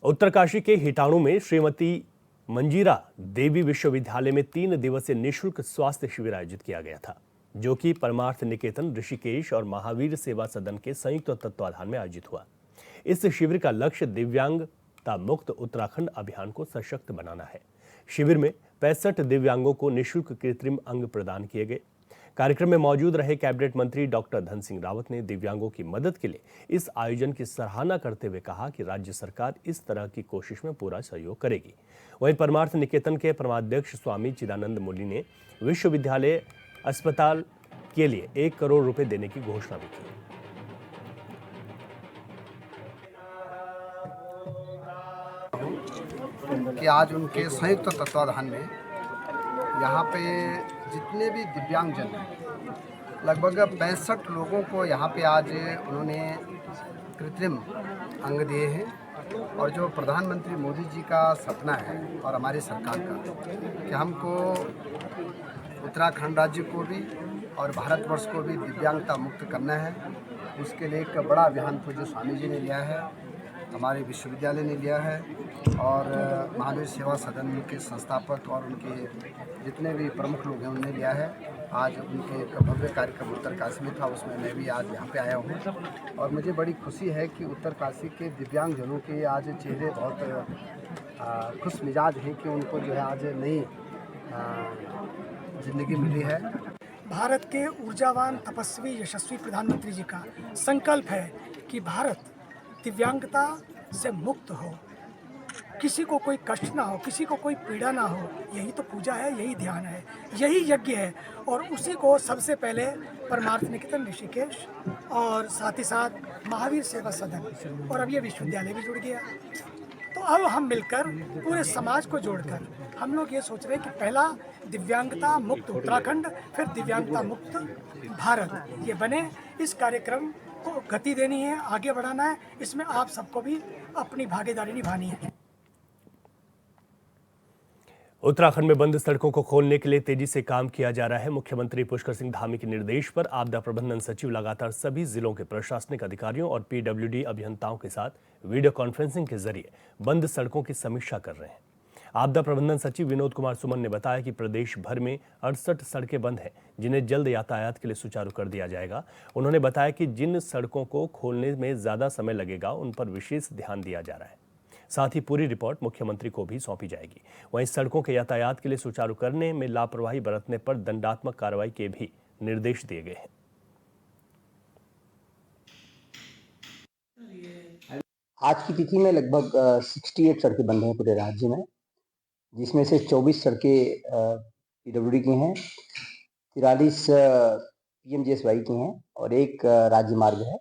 उत्तरकाशी के हिटाणु में श्रीमती मंजीरा देवी विश्वविद्यालय में 3 दिवसीय निःशुल्क स्वास्थ्य शिविर आयोजित किया गया था, जो कि परमार्थ निकेतन, ऋषिकेश और महावीर सेवा सदन के संयुक्त तत्वाधान में आयोजित हुआ। इस शिविर का लक्ष्य दिव्यांगता मुक्त उत्तराखंड अभियान को सशक्त बनाना है। शिविर में 65 दिव्यांगों को निःशुल्क कृत्रिम अंग प्रदान किए गए। कार्यक्रम में मौजूद रहे कैबिनेट मंत्री डॉक्टर धन सिंह रावत ने दिव्यांगों की मदद के लिए इस आयोजन की सराहना करते हुए कहा कि राज्य सरकार इस तरह की कोशिश में पूरा सहयोग करेगी। वहीं परमार्थ निकेतन के परमाध्यक्ष स्वामी चिदानंद मुनि ने विश्वविद्यालय अस्पताल के लिए 1 करोड़ रुपए देने की घोषणा भी की। कि आज उनके संयुक्त तत्वाधान में यहाँ पे जितने भी दिव्यांगजन हैं, लगभग 65 लोगों को यहाँ पे आज उन्होंने कृत्रिम अंग दिए हैं। और जो प्रधानमंत्री मोदी जी का सपना है और हमारी सरकार का कि हमको उत्तराखंड राज्य को भी और भारतवर्ष को भी दिव्यांगता मुक्त करना है, उसके लिए एक बड़ा अभियान पूज्य स्वामी जी ने लिया है, हमारे विश्वविद्यालय ने लिया है और महावीर सेवा सदन के संस्थापक और उनके जितने भी प्रमुख लोग हैं उन्होंने लिया है। आज उनके एक भव्य कार्यक्रम उत्तरकाशी में था, उसमें मैं भी आज यहाँ पे आया हूँ और मुझे बड़ी खुशी है कि उत्तरकाशी के दिव्यांगजनों के आज चेहरे बहुत खुश मिजाज हैं कि उनको जो है आज नई जिंदगी मिली है। भारत के ऊर्जावान, तपस्वी, यशस्वी प्रधानमंत्री जी का संकल्प है कि भारत दिव्यांगता से मुक्त हो, किसी को कोई कष्ट ना हो, किसी को कोई पीड़ा ना हो। यही तो पूजा है, यही ध्यान है, यही यज्ञ है और उसी को सबसे पहले परमार्थ निकेतन, ऋषिकेश और साथ ही साथ महावीर सेवा सदन और अब ये विश्वविद्यालय भी जुड़ गया। तो अब हम मिलकर पूरे समाज को जोड़कर हम लोग ये सोच रहे हैं कि पहला दिव्यांगता मुक्त उत्तराखंड, फिर दिव्यांगता मुक्त भारत ये बने। इस कार्यक्रम को गति देनी है, आगे बढ़ाना है, इसमें आप सबको भी अपनी भागीदारी निभानी है। उत्तराखंड में बंद सड़कों को खोलने के लिए तेजी से काम किया जा रहा है। मुख्यमंत्री पुष्कर सिंह धामी के निर्देश पर आपदा प्रबंधन सचिव लगातार सभी जिलों के प्रशासनिक अधिकारियों और पीडब्ल्यूडी अभियंताओं के साथ वीडियो कॉन्फ्रेंसिंग के जरिए बंद सड़कों की समीक्षा कर रहे हैं। आपदा प्रबंधन सचिव विनोद कुमार सुमन ने बताया कि प्रदेश भर में 68 सड़कें बंद हैं, जिन्हें जल्द यातायात के लिए सुचारू कर दिया जाएगा। उन्होंने बताया कि जिन सड़कों को खोलने में ज्यादा समय लगेगा उन पर विशेष ध्यान दिया जा रहा है। साथ ही पूरी रिपोर्ट मुख्यमंत्री को भी सौंपी जाएगी। वहीं सड़कों के यातायात के लिए सुचारू करने में लापरवाही बरतने पर दंडात्मक कार्रवाई के भी निर्देश दिए गए हैं। आज की तिथि में लगभग 68 सड़कें बंद हैं पूरे राज्य में, जिसमें से 24 सड़कें पीडब्ल्यूडी की हैं, 43 पीएमजीएसवाई की हैं और एक राज्य मार्ग है।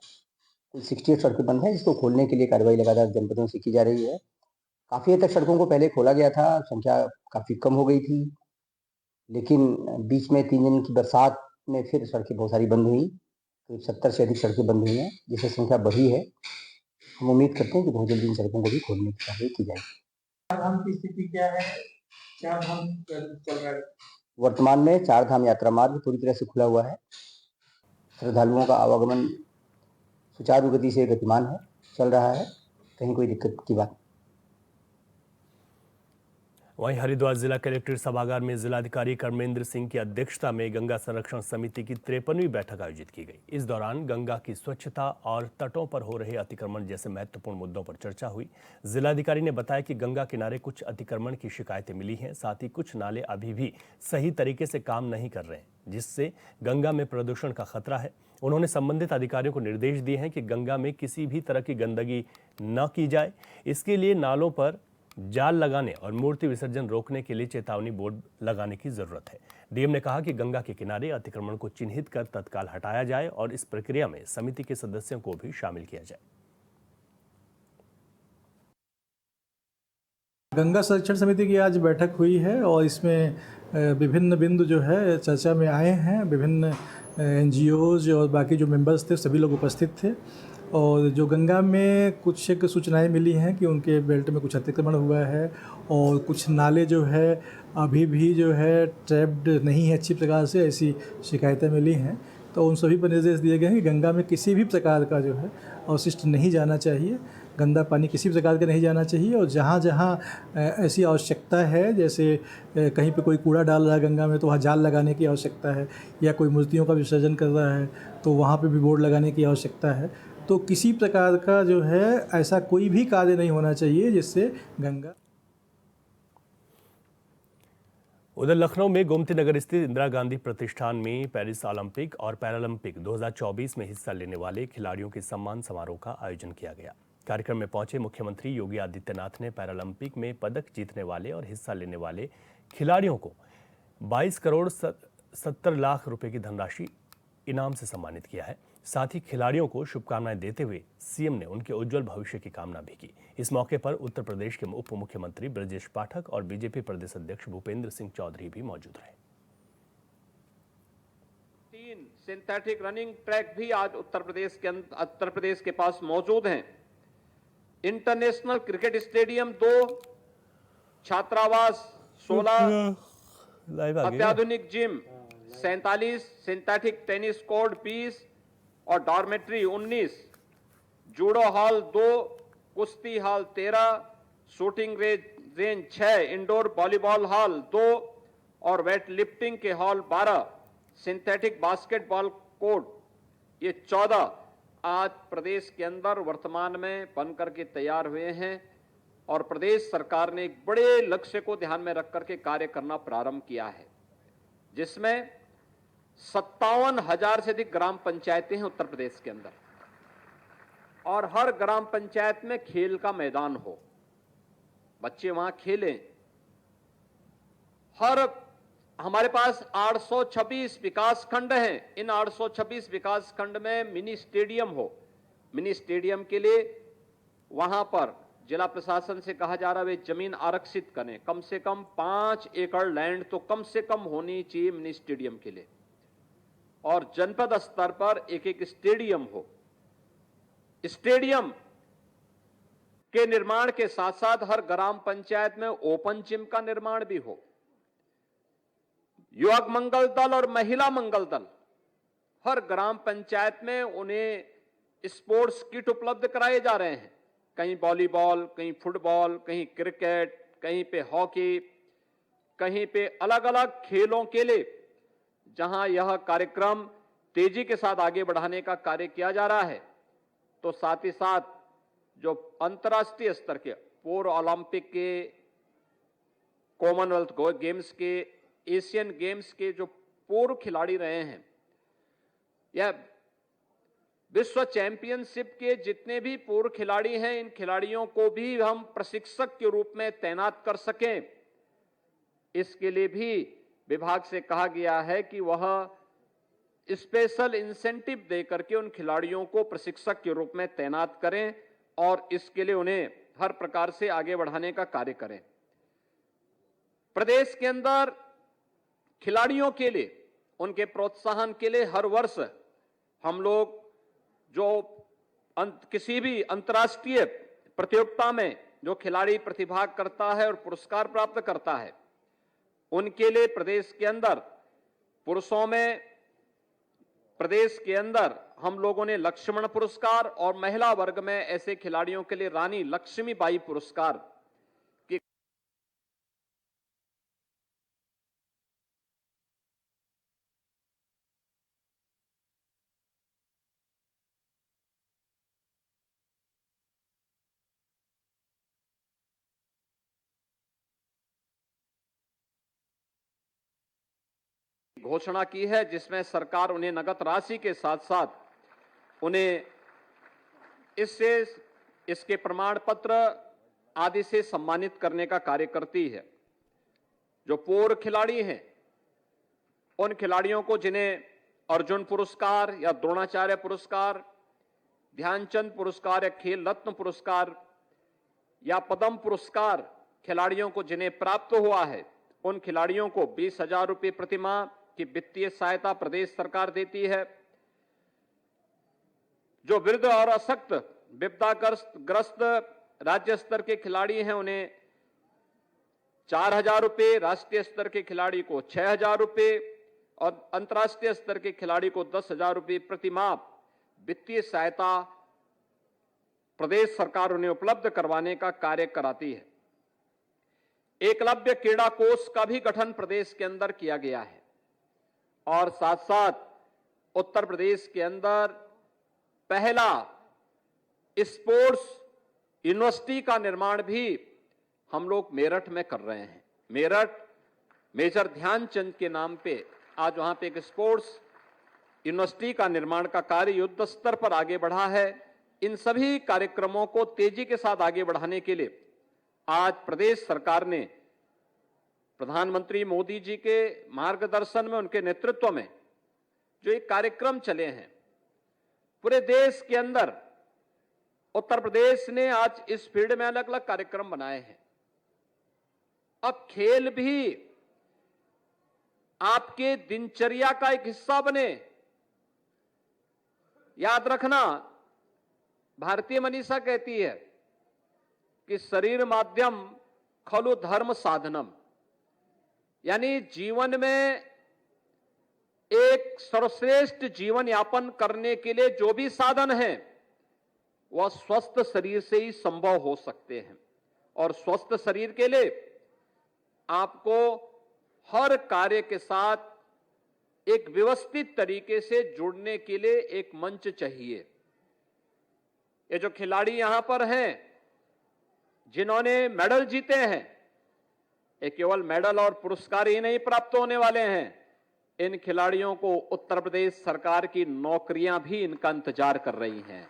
कुल 68 सड़कें बंद हैं, जिसको खोलने के लिए कार्रवाई लगातार जनपदों से की जा रही है। काफ़ी हद तक सड़कों को पहले खोला गया था, संख्या काफ़ी कम हो गई थी, लेकिन बीच में 3 दिन की बरसात में फिर सड़कें बहुत सारी बंद हुई, करीब 70 से अधिक सड़कें बंद हुई हैं, जिससे संख्या बढ़ी है। हम उम्मीद करते हैं कि बहुत जल्दी इन सड़कों को भी खोलने की कार्रवाई की जाएगी। चारधाम की स्थिति क्या है? चारधाम चल रहा है? वर्तमान में चारधाम यात्रा मार्ग पूरी तरह से खुला हुआ है। श्रद्धालुओं का आवागमन सुचारू गति से गतिमान है, चल रहा है, कहीं कोई दिक्कत की बात। वहीं हरिद्वार जिला कलेक्ट्रेट सभागार में जिलाधिकारी कर्मेंद्र सिंह की अध्यक्षता में गंगा संरक्षण समिति की 53वीं बैठक आयोजित की गई। इस दौरान गंगा की स्वच्छता और तटों पर हो रहे अतिक्रमण जैसे महत्वपूर्ण मुद्दों पर चर्चा हुई। जिलाधिकारी ने बताया कि गंगा किनारे कुछ अतिक्रमण की शिकायतें मिली हैं, साथ ही कुछ नाले अभी भी सही तरीके से काम नहीं कर रहे हैं, जिससे गंगा में प्रदूषण का खतरा है। उन्होंने संबंधित अधिकारियों को निर्देश दिए हैं कि गंगा में किसी भी तरह की गंदगी न की जाए। इसके लिए नालों पर जाल लगाने और मूर्ति विसर्जन रोकने के लिए चेतावनी बोर्ड लगाने की जरूरत है। डीएम ने कहा कि गंगा के किनारे अतिक्रमण को चिन्हित कर तत्काल हटाया जाए और इस प्रक्रिया में समिति के सदस्यों को भी शामिल किया जाए। गंगा संरक्षण समिति की आज बैठक हुई है और इसमें विभिन्न बिंदु जो है चर्चा में आए हैं। विभिन्न एनजीओज और बाकी जो मेंबर्स थे सभी लोग उपस्थित थे और जो गंगा में कुछ एक सूचनाएं मिली हैं कि उनके बेल्ट में कुछ अतिक्रमण हुआ है और कुछ नाले जो है अभी भी जो है ट्रैप्ड नहीं है अच्छी प्रकार से, ऐसी शिकायतें मिली हैं। तो उन सभी पर निर्देश दिए गए हैं कि गंगा में किसी भी प्रकार का जो है अवशिष्ट नहीं जाना चाहिए। गंदा पानी किसी प्रकार का नहीं जाना चाहिए। और जहाँ जहाँ ऐसी आवश्यकता है, जैसे कहीं पे कोई कूड़ा डाल रहा है गंगा में तो वहाँ जाल लगाने की आवश्यकता है, या कोई मूर्तियों का विसर्जन कर रहा है तो वहाँ पे भी बोर्ड लगाने की आवश्यकता है। तो किसी प्रकार का जो है ऐसा कोई भी कार्य नहीं होना चाहिए जिससे गंगा। उधर लखनऊ में गोमती नगर स्थित इंदिरा गांधी प्रतिष्ठान में पेरिस ओलंपिक और पैरालंपिक 2024 में हिस्सा लेने वाले खिलाड़ियों के सम्मान समारोह का आयोजन किया गया। कार्यक्रम में पहुंचे मुख्यमंत्री योगी आदित्यनाथ ने पैरालंपिक में पदक जीतने वाले और हिस्सा लेने वाले खिलाड़ियों को 22 करोड़ 70 लाख रुपए की धनराशि इनाम से सम्मानित किया है। साथ ही खिलाड़ियों को शुभकामनाएं देते हुए सीएम ने उनके उज्जवल भविष्य की कामना भी की। इस मौके पर उत्तर प्रदेश के उप मुख्यमंत्री ब्रजेश पाठक और बीजेपी प्रदेश अध्यक्ष भूपेंद्र सिंह चौधरी भी मौजूद रहे। 3 सिंथेटिक रनिंग ट्रैक भी आज उत्तर प्रदेश के पास मौजूद हैं। इंटरनेशनल क्रिकेट स्टेडियम 2, छात्रावास 16, अत्याधुनिक जिम 47, सिंथेटिक टेनिस कोर्ट 20 और डॉर्मेट्री 19, जूडो हॉल 2, कुश्ती hall 13, shooting range 6, indoor volleyball hall 2 और वेट लिफ्टिंग के हॉल 12, सिंथेटिक बास्केटबॉल कोर्ट ये 14 आज प्रदेश के अंदर वर्तमान में बनकर के तैयार हुए हैं। और प्रदेश सरकार ने एक बड़े लक्ष्य को ध्यान में रख करके कार्य करना प्रारंभ किया है, जिसमें 57,000 से अधिक ग्राम पंचायतें हैं उत्तर प्रदेश के अंदर, और हर ग्राम पंचायत में खेल का मैदान हो, बच्चे वहां खेलें। हमारे पास 826 विकास खंड हैं। इन 826 विकास खंड में मिनी स्टेडियम हो। मिनी स्टेडियम के लिए वहां पर जिला प्रशासन से कहा जा रहा है वे जमीन आरक्षित करें। कम से कम 5 एकड़ लैंड तो कम से कम होनी चाहिए मिनी स्टेडियम के लिए, और जनपद स्तर पर एक स्टेडियम हो। स्टेडियम के निर्माण के साथ साथ हर ग्राम पंचायत में ओपन जिम का निर्माण भी हो। युवक मंगल दल और महिला मंगल दल हर ग्राम पंचायत में उन्हें स्पोर्ट्स किट उपलब्ध कराए जा रहे हैं। कहीं वॉलीबॉल, कहीं फुटबॉल, कहीं क्रिकेट, कहीं पे हॉकी, कहीं पे अलग अलग खेलों के लिए जहां यह कार्यक्रम तेजी के साथ आगे बढ़ाने का कार्य किया जा रहा है, तो साथ ही साथ जो अंतर्राष्ट्रीय स्तर के पूर्व ओलंपिक के, कॉमनवेल्थ गेम्स के, एशियन गेम्स के जो पूर्व खिलाड़ी रहे हैं, या विश्व चैंपियनशिप के जितने भी पूर्व खिलाड़ी हैं, इन खिलाड़ियों को भी हम प्रशिक्षक के रूप में तैनात कर सकें, इसके लिए भी विभाग से कहा गया है कि वह स्पेशल इंसेंटिव देकर के उन खिलाड़ियों को प्रशिक्षक के रूप में तैनात करें और इसके लिए उन्हें हर प्रकार से आगे बढ़ाने का कार्य करें। प्रदेश के अंदर खिलाड़ियों के लिए, उनके प्रोत्साहन के लिए हर वर्ष हम लोग जो किसी भी अंतर्राष्ट्रीय प्रतियोगिता में जो खिलाड़ी प्रतिभाग करता है और पुरस्कार प्राप्त करता है, उनके लिए प्रदेश के अंदर पुरुषों में प्रदेश के अंदर हम लोगों ने लक्ष्मण पुरस्कार और महिला वर्ग में ऐसे खिलाड़ियों के लिए रानी लक्ष्मीबाई पुरस्कार घोषणा की है, जिसमें सरकार उन्हें नगद राशि के साथ साथ उन्हें इसके प्रमाण पत्र आदि से सम्मानित करने का कार्य करती है। जो पूर्व खिलाड़ी हैं, उन खिलाड़ियों को जिन्हें अर्जुन पुरस्कार या द्रोणाचार्य पुरस्कार, ध्यानचंद पुरस्कार या खेल रत्न पुरस्कार या पद्म पुरस्कार खिलाड़ियों को जिन्हें प्राप्त हुआ है, उन खिलाड़ियों को 20,000 रुपये प्रतिमाह की वित्तीय सहायता प्रदेश सरकार देती है। जो वृद्ध और अशक्त विपदाग्रस्त राज्य स्तर के खिलाड़ी हैं, उन्हें 4,000 रुपये, राष्ट्रीय स्तर के खिलाड़ी को 6,000 रुपये और अंतर्राष्ट्रीय स्तर के खिलाड़ी को 10,000 रुपये प्रतिमाह वित्तीय सहायता प्रदेश सरकार उन्हें उपलब्ध करवाने का कार्य कराती है। एकलव्य क्रीड़ा कोष का भी गठन प्रदेश के अंदर किया गया है और साथ साथ उत्तर प्रदेश के अंदर पहला स्पोर्ट्स यूनिवर्सिटी का निर्माण भी हम लोग मेरठ में कर रहे हैं। मेरठ मेजर ध्यानचंद के नाम पे आज वहां पे एक स्पोर्ट्स यूनिवर्सिटी का निर्माण का कार्य युद्ध स्तर पर आगे बढ़ा है। इन सभी कार्यक्रमों को तेजी के साथ आगे बढ़ाने के लिए आज प्रदेश सरकार ने प्रधानमंत्री मोदी जी के मार्गदर्शन में, उनके नेतृत्व में जो एक कार्यक्रम चले हैं पूरे देश के अंदर, उत्तर प्रदेश ने आज इस फील्ड में अलग अलग कार्यक्रम बनाए हैं। अब खेल भी आपके दिनचर्या का एक हिस्सा बने। याद रखना, भारतीय मनीषा कहती है कि शरीर माध्यम खलु धर्म साधनम, यानी जीवन में एक सर्वश्रेष्ठ जीवन यापन करने के लिए जो भी साधन है वह स्वस्थ शरीर से ही संभव हो सकते हैं। और स्वस्थ शरीर के लिए आपको हर कार्य के साथ एक व्यवस्थित तरीके से जुड़ने के लिए एक मंच चाहिए। ये जो खिलाड़ी यहां पर हैं जिन्होंने मेडल जीते हैं, ये केवल मेडल और पुरस्कार ही नहीं प्राप्त होने वाले हैं, इन खिलाड़ियों को उत्तर प्रदेश सरकार की नौकरियां भी इनका इंतजार कर रही हैं।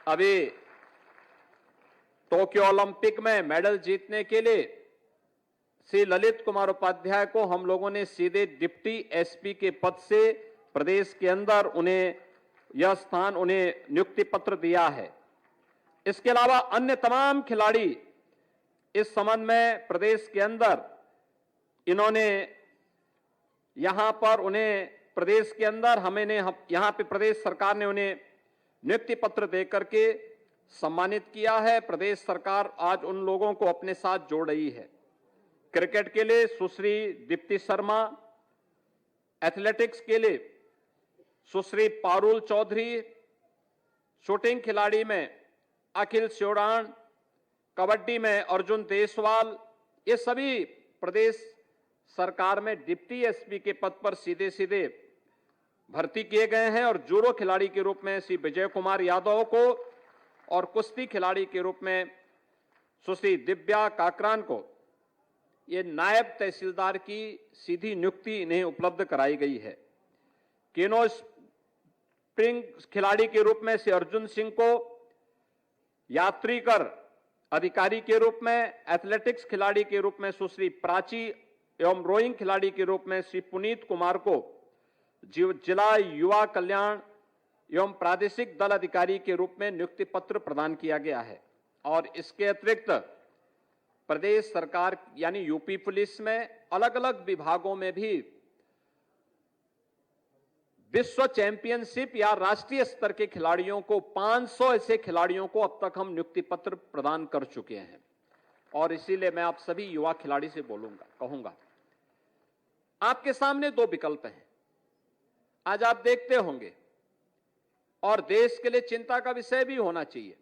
अभी टोक्यो ओलंपिक में मेडल जीतने के लिए श्री ललित कुमार उपाध्याय को हम लोगों ने सीधे डिप्टी एसपी के पद से प्रदेश के अंदर उन्हें यह स्थान, उन्हें नियुक्ति पत्र दिया है। इसके अलावा अन्य तमाम खिलाड़ी इस संबंध में प्रदेश के अंदर इन्होंने यहां पर उन्हें प्रदेश के अंदर यहां पे प्रदेश सरकार ने उन्हें नियुक्ति पत्र देकर के सम्मानित किया है। प्रदेश सरकार आज उन लोगों को अपने साथ जोड़ रही है। क्रिकेट के लिए सुश्री दीप्ति शर्मा, एथलेटिक्स के लिए सुश्री पारुल चौधरी, शूटिंग खिलाड़ी में अखिल स्योड़ान, कबड्डी में अर्जुन देसवाल, ये सभी प्रदेश सरकार में डिप्टी एसपी के पद पर सीधे सीधे भर्ती किए गए हैं। और जूडो खिलाड़ी के रूप में श्री विजय कुमार यादव को और कुश्ती खिलाड़ी के रूप में सुश्री दिव्या काकरान को ये नायब तहसीलदार की सीधी नियुक्ति इन्हें उपलब्ध कराई गई है। केनो स्प्रिंग खिलाड़ी के रूप में श्री अर्जुन सिंह को यात्री कर अधिकारी के रूप में, एथलेटिक्स खिलाड़ी के रूप में सुश्री प्राची एवं रोइंग खिलाड़ी के रूप में श्री पुनीत कुमार को जिला युवा कल्याण एवं प्रादेशिक दल अधिकारी के रूप में नियुक्ति पत्र प्रदान किया गया है। और इसके अतिरिक्त प्रदेश सरकार यानी यूपी पुलिस में अलग अलग विभागों में भी विश्व चैंपियनशिप या राष्ट्रीय स्तर के खिलाड़ियों को 500 ऐसे खिलाड़ियों को अब तक हम नियुक्ति पत्र प्रदान कर चुके हैं। और इसीलिए मैं आप सभी युवा खिलाड़ी से कहूंगा, आपके सामने दो विकल्प हैं। आज आप देखते होंगे और देश के लिए चिंता का विषय भी होना चाहिए,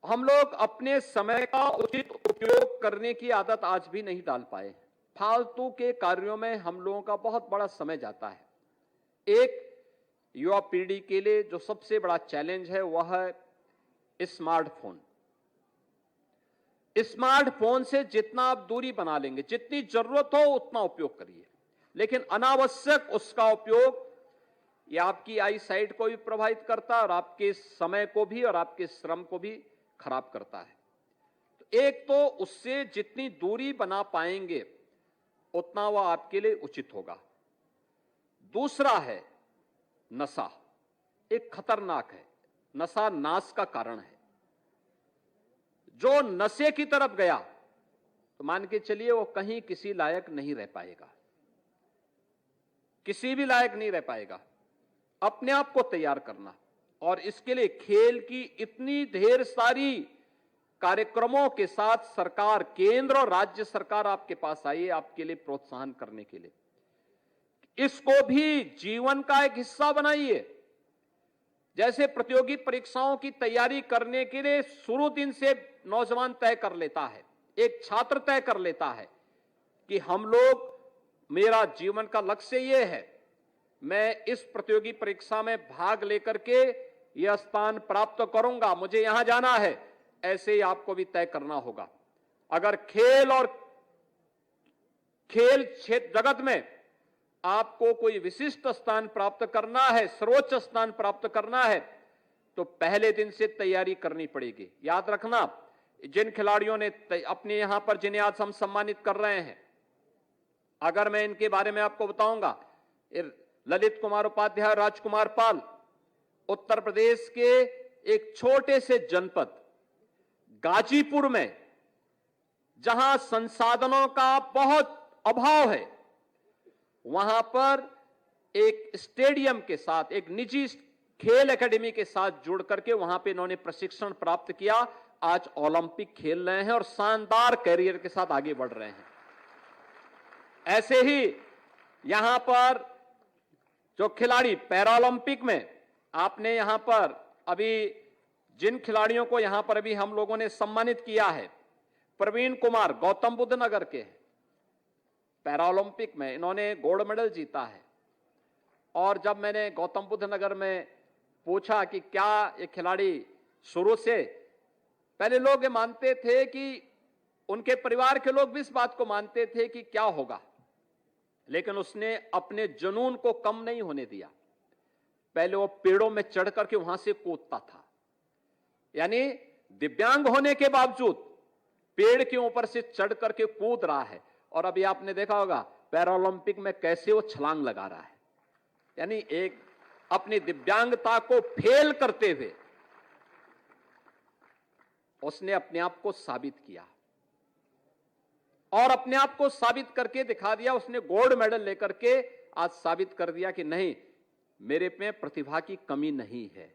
हम लोग अपने समय का उचित उपयोग करने की आदत आज भी नहीं डाल पाए। फालतू के कार्यों में हम लोगों का बहुत बड़ा समय जाता है। एक युवा पीढ़ी के लिए जो सबसे बड़ा चैलेंज है वह है स्मार्टफोन। स्मार्टफोन से जितना आप दूरी बना लेंगे, जितनी जरूरत हो उतना उपयोग करिए, लेकिन अनावश्यक उसका उपयोग यह आपकी आई साइट को भी प्रभावित करता है और आपके समय को भी और आपके श्रम को भी खराब करता है। तो एक तो उससे जितनी दूरी बना पाएंगे उतना वह आपके लिए उचित होगा। दूसरा है नशा। एक खतरनाक है, नशा नाश का कारण है। जो नशे की तरफ गया तो मान के चलिए वो कहीं किसी लायक नहीं रह पाएगा, किसी भी लायक नहीं रह पाएगा। अपने आप को तैयार करना, और इसके लिए खेल की इतनी ढेर सारी कार्यक्रमों के साथ सरकार, केंद्र और राज्य सरकार आपके पास आई है आपके लिए प्रोत्साहन करने के लिए। इसको भी जीवन का एक हिस्सा बनाइए। जैसे प्रतियोगी परीक्षाओं की तैयारी करने के लिए शुरू दिन से नौजवान तय कर लेता है, एक छात्र तय कर लेता है कि हम लोग, मेरा जीवन का लक्ष्य ये है, मैं इस प्रतियोगी परीक्षा में भाग लेकर के यह स्थान प्राप्त करूंगा, मुझे यहां जाना है, ऐसे ही आपको भी तय करना होगा। अगर खेल क्षेत्र जगत में आपको कोई विशिष्ट स्थान प्राप्त करना है, सर्वोच्च स्थान प्राप्त करना है, तो पहले दिन से तैयारी करनी पड़ेगी। याद रखना, जिन खिलाड़ियों ने अपने यहां पर, जिन्हें आज हम सम्मानित कर रहे हैं, अगर मैं इनके बारे में आपको बताऊंगा, ललित कुमार उपाध्याय, राजकुमार पाल, उत्तर प्रदेश के एक छोटे से जनपद गाजीपुर में, जहां संसाधनों का बहुत अभाव है, वहां पर एक स्टेडियम के साथ, एक निजी खेल एकेडमी के साथ जुड़ करके वहां पे इन्होंने प्रशिक्षण प्राप्त किया। आज ओलंपिक खेल रहे हैं और शानदार कैरियर के साथ आगे बढ़ रहे हैं। ऐसे ही यहां पर जो खिलाड़ी पैरालंपिक में, आपने यहां पर अभी जिन खिलाड़ियों को यहां पर अभी हम लोगों ने सम्मानित किया है, प्रवीण कुमार गौतम बुद्ध नगर के, पैरालंपिक में इन्होंने गोल्ड मेडल जीता है। और जब मैंने गौतम बुद्ध नगर में पूछा कि क्या ये खिलाड़ी शुरू से, पहले लोग ये मानते थे कि, उनके परिवार के लोग भी इस बात को मानते थे कि क्या होगा, लेकिन उसने अपने जुनून को कम नहीं होने दिया। पहले वो पेड़ों में चढ़ करके वहां से कूदता था, यानी दिव्यांग होने के बावजूद पेड़ के ऊपर से चढ़ करके कूद रहा है। और अभी आपने देखा होगा पैरालंपिक में कैसे वो छलांग लगा रहा है, यानी एक अपनी दिव्यांगता को फेल करते हुए उसने अपने आप को साबित किया, और अपने आप को साबित करके दिखा दिया। उसने गोल्ड मेडल लेकर के आज साबित कर दिया कि नहीं, मेरे में प्रतिभा की कमी नहीं है।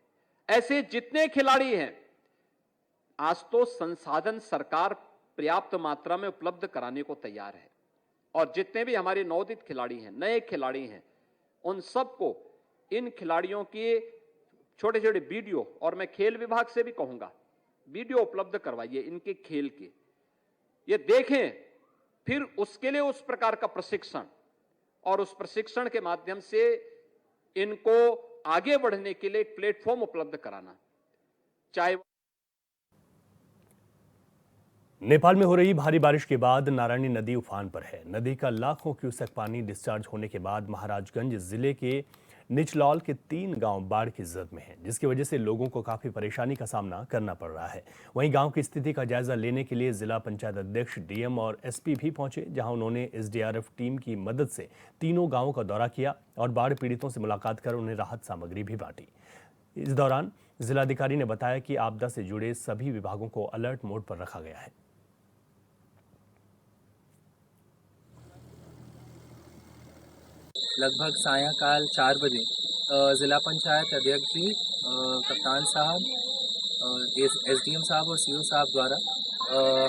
ऐसे जितने खिलाड़ी हैं, आज तो संसाधन सरकार पर्याप्त मात्रा में उपलब्ध कराने को तैयार है, और जितने भी हमारे नवोदित खिलाड़ी हैं, नए खिलाड़ी हैं, उन सबको इन खिलाड़ियों के छोटे छोटे वीडियो, और मैं खेल विभाग से भी कहूंगा, वीडियो उपलब्ध करवाइए इनके खेल के, ये देखें, फिर उसके लिए उस प्रकार का प्रशिक्षण, और उस प्रशिक्षण के माध्यम से इनको आगे बढ़ने के लिए एक प्लेटफॉर्म उपलब्ध कराना। चाहे नेपाल में हो रही भारी बारिश के बाद नारायणी नदी उफान पर है। नदी का लाखों क्यूसेक पानी डिस्चार्ज होने के बाद महाराजगंज जिले के निचलौल के 3 गांव बाढ़ की जद में हैं, जिसकी वजह से लोगों को काफी परेशानी का सामना करना पड़ रहा है। वहीं गांव की स्थिति का जायजा लेने के लिए जिला पंचायत अध्यक्ष, डीएम और एसपी भी पहुंचे, जहां उन्होंने एसडीआरएफ टीम की मदद से तीनों गांवों का दौरा किया और बाढ़ पीड़ितों से मुलाकात कर उन्हें राहत सामग्री भी बांटी। इस दौरान जिलाधिकारी ने बताया कि आपदा से जुड़े सभी विभागों को अलर्ट मोड पर रखा गया है। लगभग सायंकाल 4 बजे ज़िला पंचायत अध्यक्ष जी, कप्तान साहब, एसडीएम साहब और सीओ साहब द्वारा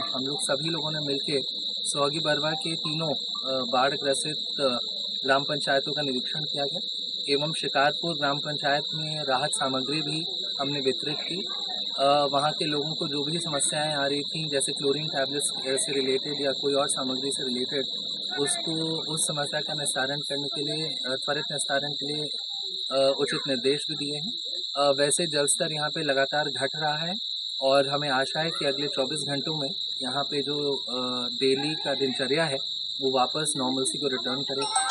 हम लोग सभी लोगों ने मिलकर सौगी बरवा के तीनों बाढ़ ग्रसित ग्राम पंचायतों का निरीक्षण किया गया, एवं शिकारपुर ग्राम पंचायत में राहत सामग्री भी हमने वितरित की। वहाँ के लोगों को जो भी समस्याएं आ रही थी, जैसे क्लोरीन टैबलेट्स से रिलेटेड या कोई और सामग्री से रिलेटेड, उसको उस समस्या का निस्तारण करने के लिए, त्वरित निस्तारण के लिए उचित निर्देश भी दिए हैं। वैसे जल स्तर यहाँ पे लगातार घट रहा है और हमें आशा है कि अगले 24 घंटों में यहाँ पे जो डेली का दिनचर्या है वो वापस नॉर्मलसी को रिटर्न करेगी।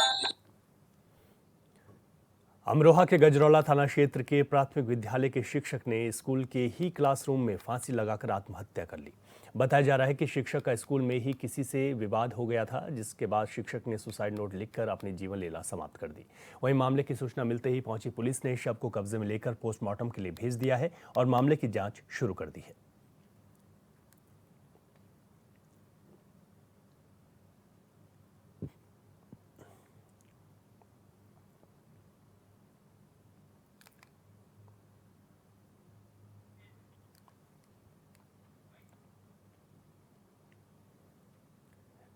अमरोहा के गजरौला थाना क्षेत्र के प्राथमिक विद्यालय के शिक्षक ने स्कूल के ही क्लासरूम में फांसी लगाकर आत्महत्या कर ली। बताया जा रहा है कि शिक्षक का स्कूल में ही किसी से विवाद हो गया था, जिसके बाद शिक्षक ने सुसाइड नोट लिखकर अपनी जीवन लीला समाप्त कर दी। वहीं मामले की सूचना मिलते ही पहुंची पुलिस ने शव को कब्जे में लेकर पोस्टमार्टम के लिए भेज दिया है और मामले की जांच शुरू कर दी है।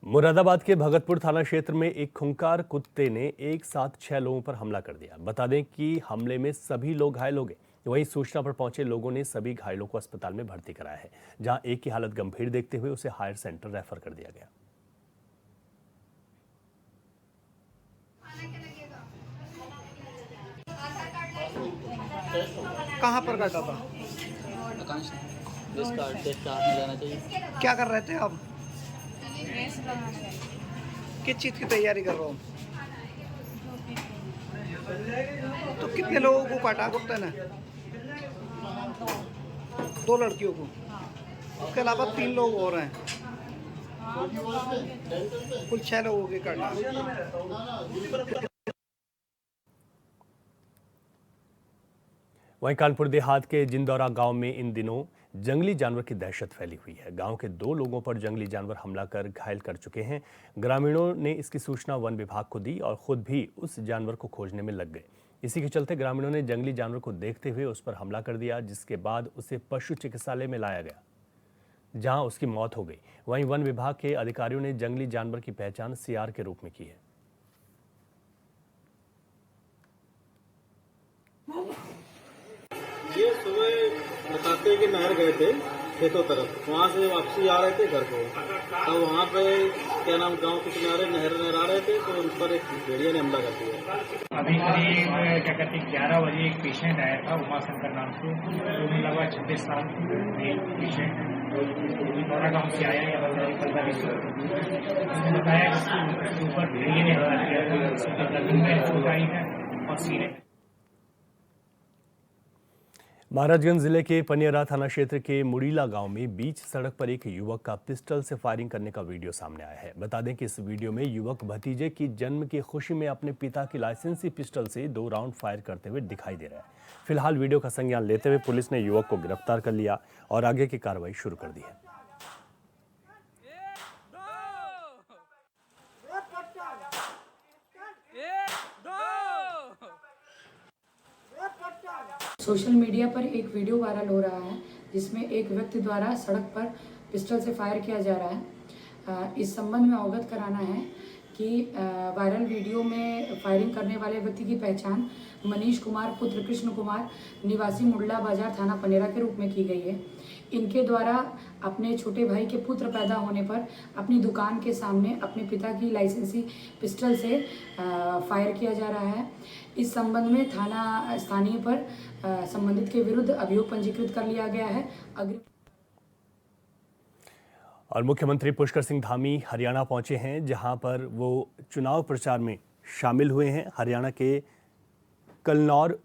मुरादाबाद के भगतपुर थाना क्षेत्र में एक खूंखार कुत्ते ने एक साथ 6 लोगों पर हमला कर दिया। बता दें कि हमले में सभी लोग घायल हो गए। वहीं सूचना पर पहुंचे लोगों ने सभी घायलों को अस्पताल में भर्ती कराया है, जहां एक की हालत गंभीर देखते हुए उसे हायर सेंटर रेफर कर दिया गया। कहाँ पर काटा था? क्या कर रहे थे आप? किस चीज़ की तैयारी कर रहे हो? तो कितने लोगों को काटा कुत्ते ने? 2 लड़कियों को, उसके अलावा 3 लोग और हैं, कुल 6 लोगों के काटा। वहीं कानपुर देहात के जिंदौरा गांव में इन दिनों जंगली जानवर की दहशत फैली हुई है। गांव के 2 लोगों पर जंगली जानवर हमला कर घायल कर चुके हैं। ग्रामीणों ने इसकी सूचना वन विभाग को दी और खुद भी उस जानवर को खोजने में लग गए। इसी के चलते ग्रामीणों ने जंगली जानवर को देखते हुए उस पर हमला कर दिया, जिसके बाद उसे पशु चिकित्सालय में लाया गया, जहां उसकी मौत हो गई। वहीं वन विभाग के अधिकारियों ने जंगली जानवर की पहचान सियार के रूप में की है। ये सुबह बताते कि नहर गए थे खेतों तरफ, वहाँ से वापसी आ रहे थे घर को, तब वहाँ पे क्या नाम गांव के किनारे नहर आ रहे थे, तो उन पर एक भेड़िया ने हमला कर दिया। अभी करीब क्या कहते हैं 11 बजे एक पेशेंट आया था उमाशंकर नाम से, उन्हें लगा 26 साल मेल पेशेंट जिंदौरा गाँव से आया या उसने बताया कि ऊपर भेड़िए ने हमला किया था, उसकी गर्दन में चोट आई है और सीने। महाराजगंज जिले के पनियरा थाना क्षेत्र के मुड़ीला गांव में बीच सड़क पर एक युवक का पिस्टल से फायरिंग करने का वीडियो सामने आया है। बता दें कि इस वीडियो में युवक भतीजे की जन्म की खुशी में अपने पिता की लाइसेंसी पिस्टल से 2 राउंड फायर करते हुए दिखाई दे रहा है। फिलहाल वीडियो का संज्ञान लेते हुए पुलिस ने युवक को गिरफ्तार कर लिया और आगे की कार्रवाई शुरू कर दी है। सोशल मीडिया पर एक वीडियो वायरल हो रहा है जिसमें एक व्यक्ति द्वारा सड़क पर पिस्टल से फायर किया जा रहा है। इस संबंध में अवगत कराना है कि वायरल वीडियो में फायरिंग करने वाले व्यक्ति की पहचान मनीष कुमार पुत्र कृष्ण कुमार निवासी मुड़ला बाजार थाना पनेरा के रूप में की गई है। इनके द्वारा अपने छोटे भाई के पुत्र पैदा होने पर अपनी दुकान के सामने अपने पिता की लाइसेंसी पिस्टल से फायर किया जा रहा है। इस संबंध में थाना स्थानीय पर संबंधित के विरुद्ध अभियोग पंजीकृत कर लिया गया है। और मुख्यमंत्री पुष्कर सिंह धामी हरियाणा पहुंचे हैं, जहां पर वो चुनाव प्रचार में शामिल हुए हैं। हरियाणा के कलनौर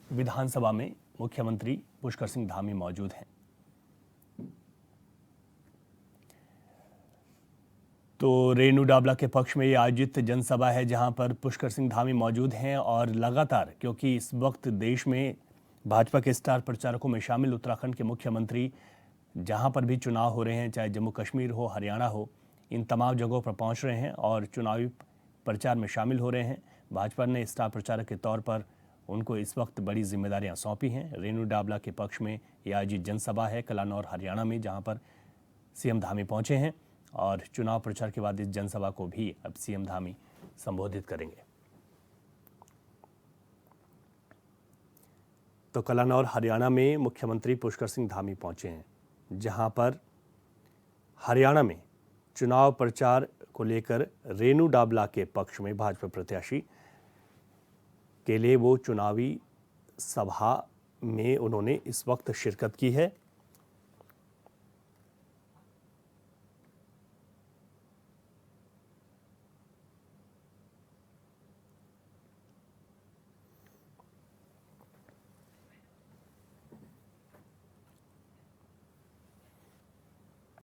विधानसभा में मुख्यमंत्री पुष्कर सिंह धामी मौजूद हैं। तो रेणु डाबला के पक्ष में ये आयोजित जनसभा है, जहां पर पुष्कर सिंह धामी मौजूद हैं और लगातार, क्योंकि इस वक्त देश में भाजपा के स्टार प्रचारकों में शामिल उत्तराखंड के मुख्यमंत्री जहां पर भी चुनाव हो रहे हैं, चाहे जम्मू कश्मीर हो, हरियाणा हो, इन तमाम जगहों पर पहुंच रहे हैं और चुनावी प्रचार में शामिल हो रहे हैं। भाजपा ने स्टार प्रचारक के तौर पर उनको इस वक्त बड़ी जिम्मेदारियां सौंपी हैं। रेणु डाबला के पक्ष में ये आयोजित जनसभा है कलानौर हरियाणा में, जहां पर सीएम धामी पहुंचे हैं और चुनाव प्रचार के बाद इस जनसभा को भी अब सीएम धामी संबोधित करेंगे। तो कलानौर हरियाणा में मुख्यमंत्री पुष्कर सिंह धामी पहुंचे हैं, जहां पर हरियाणा में चुनाव प्रचार को लेकर रेणु डाबला के पक्ष में भाजपा प्रत्याशी के लिए वो चुनावी सभा में उन्होंने इस वक्त शिरकत की है